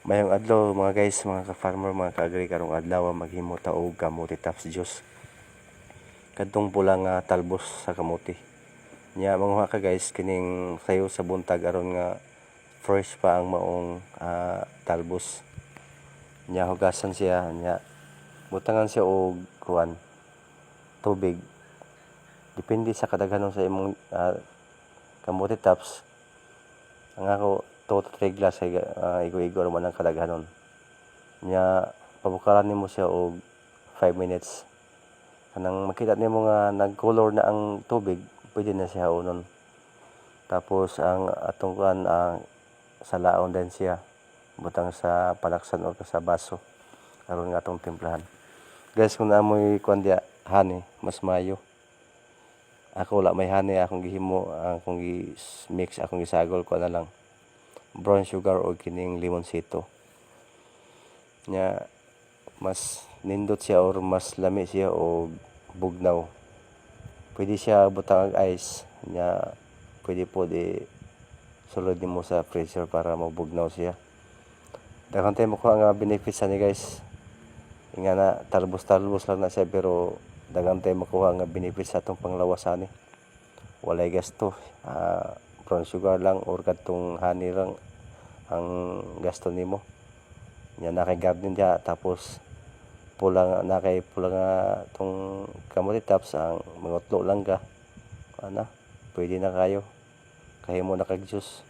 Mayong adlaw mga guys, mga ka-farmer, mga ka-agri, karong adlaw maghimo ta og kamote tops juice. Kadtong pula nga talbos sa kamote. Nya manguha ka guys kining sayo sa buntag aron nga fresh pa ang maong talbos. Nya hugasan siya, nya butangan siya og tubig. Depende sa kadaghanon sa imong kamote tops. Ang ako 2 to 3 glass ay igo-igo naman ang kadaghanon. Nya pabukaran nimo siya og 5 minutes. Kanang makita nimo nga nag-color na ang tubig, pwede na siya unon. Tapos ang atong sa laon din siya. Butang sa palaksan o sa baso aron nga atong timplahan. Guys, kung naamoy diya honey, mas mayo. Ako wala may honey, akong gihimo, akong mix, akong gisagol ko na lang brown sugar o kining limonsito. Nya mas nindot siya or mas lami siya o bugnaw. Pwede siya butang og ice, nya pwede po sulod nimo sa freezer para mabugnaw siya. Daghang tayo makuha nga benefits ani guys. Nga na talbos-talbos lang na siya pero daghang tayo makuha nga benefits sa atong panglawas ani. Walay gasto, brown sugar lang or kadtong honey lang ang gasto nimo. Nya nakay garden dia, tapos pula nga tong kamote tops, ang mangutlo lang ka ana, pwede na kayo kahimo na kag juice.